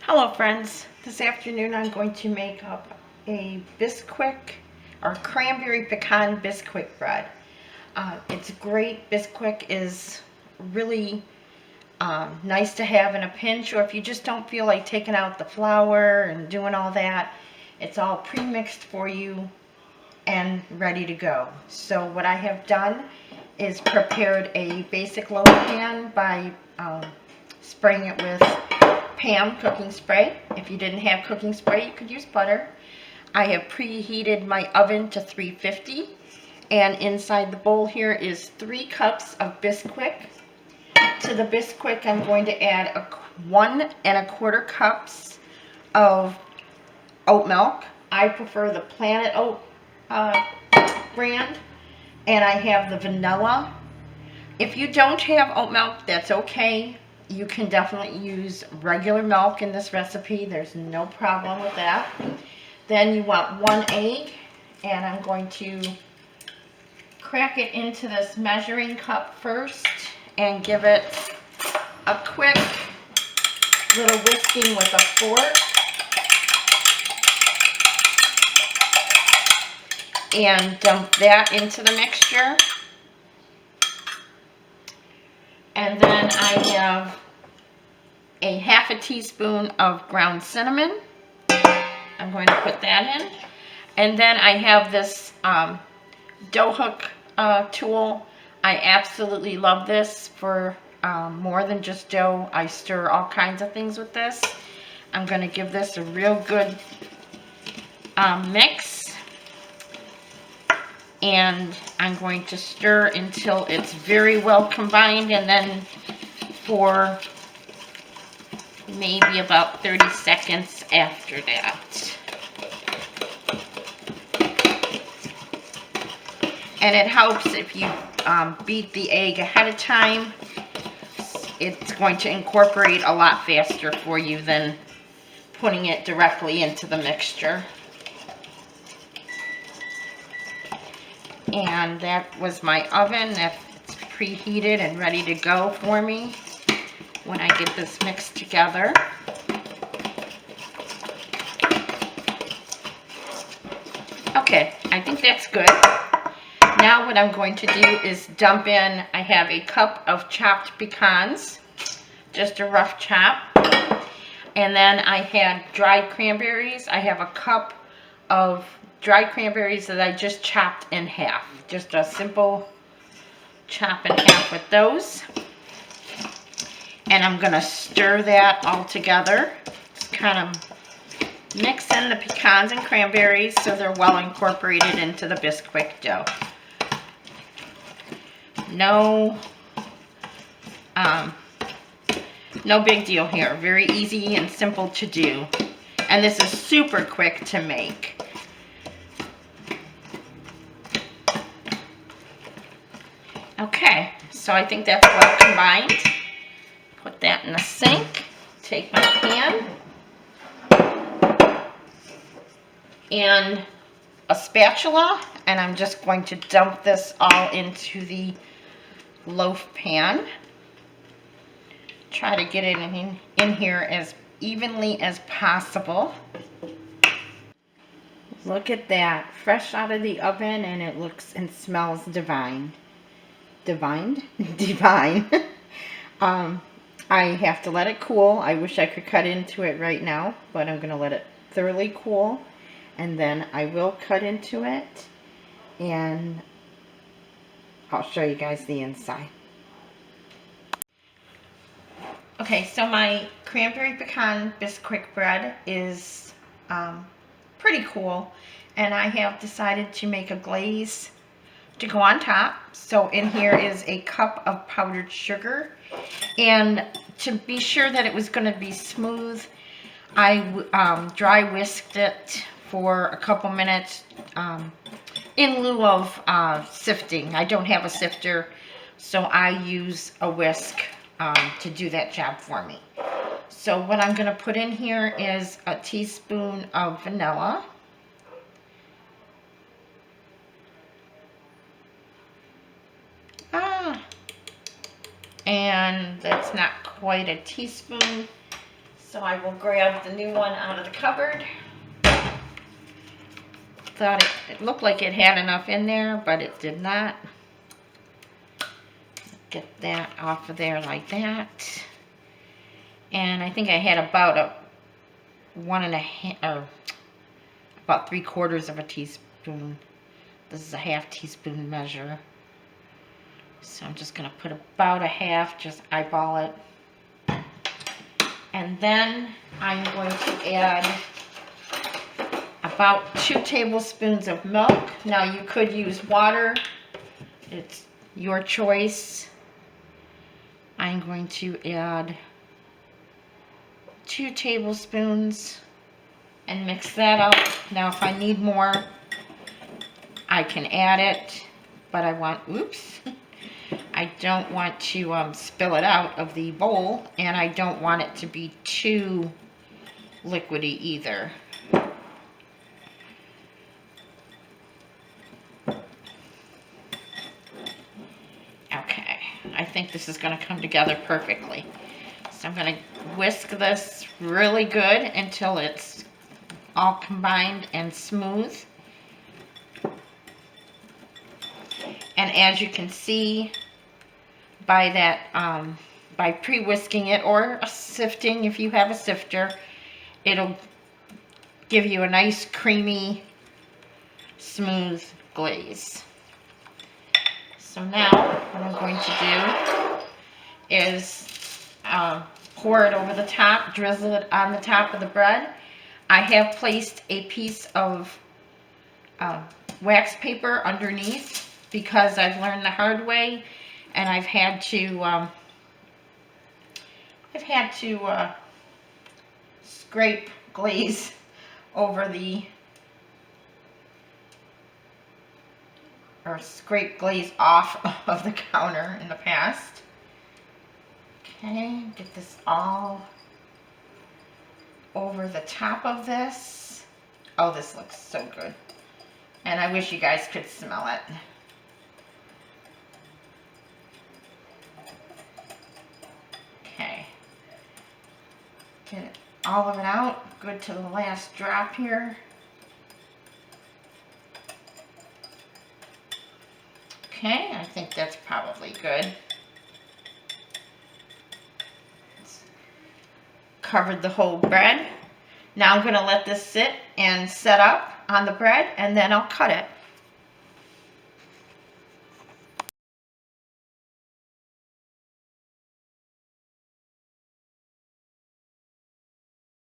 Hello friends, this afternoon I'm going to make up a Bisquick or Cranberry Pecan Bisquick bread. It's great. Bisquick is really nice to have in a pinch, or if you just don't feel like taking out the flour and doing all that, it's all pre-mixed for you and ready to go. So what I have done is prepared a basic loaf pan by spraying it with Pam cooking spray. If you didn't have cooking spray, you could use butter. I have preheated my oven to 350, and inside the bowl here is 3 cups of Bisquick. To the Bisquick, I'm going to add 1 1/4 cups of oat milk. I prefer the Planet Oat brand, and I have the vanilla. If you don't have oat milk, that's okay. You can definitely use regular milk in this recipe. There's no problem with that. Then you want 1 egg, and I'm going to crack it into this measuring cup first and give it a quick little whisking with a fork. And dump that into the mixture. And then I have a 1/2 teaspoon of ground cinnamon. I'm going to put that in. And then I have this dough hook tool. I absolutely love this for more than just dough. I stir all kinds of things with this. I'm going to give this a real good mix. And I'm going to stir until it's very well combined, and then for maybe about 30 seconds after that. And it helps if you beat the egg ahead of time. It's going to incorporate a lot faster for you than putting it directly into the mixture. And that was my oven. That's preheated and ready to go for me when I get this mixed together. Okay, I think that's good. Now what I'm going to do is dump in, I have a cup of chopped pecans, just a rough chop. And then I had dried cranberries. I have a cup of dried cranberries that I just chopped in half. Just a simple chop in half with those. And I'm going to stir that all together. Just kind of mix in the pecans and cranberries so they're well incorporated into the Bisquick dough. No big deal here. Very easy and simple to do. And this is super quick to make. Okay, so I think that's well combined. Put that in the sink. Take my pan and a spatula, and I'm just going to dump this all into the loaf pan. Try to get it in here as evenly as possible. Look at that, fresh out of the oven, and it looks and smells divine. Divine. I have to let it cool. I wish I could cut into it right now, but I'm going to let it thoroughly cool, and then I will cut into it, and I'll show you guys the inside. Okay, so my Cranberry Pecan Bisquick bread is pretty cool, and I have decided to make a glaze to go on top. So in here is a cup of powdered sugar, and to be sure that it was going to be smooth, I dry whisked it for a couple minutes in lieu of sifting. I don't have a sifter, so I use a whisk to do that job for me. So what I'm going to put in here is a teaspoon of vanilla. And that's not quite a teaspoon, So I will grab the new one out of the cupboard. Thought it looked like it had enough in there, but it did not. Get that off of there like that. And I think I had about a 1.5 or about 3/4 of a teaspoon. This is a 1/2 teaspoon measure. So I'm just going to put about a 1/2, just eyeball it. And then I'm going to add about 2 tablespoons of milk. Now you could use water. It's your choice. I'm going to add 2 tablespoons and mix that up. Now if I need more, I can add it, but I want, oops, I don't want to spill it out of the bowl, and I don't want it to be too liquidy either. Okay, I think this is going to come together perfectly. So I'm going to whisk this really good until it's all combined and smooth. And as you can see by that, by pre-whisking it or sifting, if you have a sifter, it'll give you a nice creamy, smooth glaze. So now what I'm going to do is pour it over the top, drizzle it on the top of the bread. I have placed a piece of wax paper underneath because I've learned the hard way, and I've had to scrape glaze over or scrape glaze off of the counter in the past. Okay, get this all over the top of this. Oh, this looks so good. And I wish you guys could smell it. Okay. Get all of it out. Good to the last drop here. Okay, I think that's probably good. Covered the whole bread. Now I'm going to let this sit and set up on the bread, and then I'll cut it.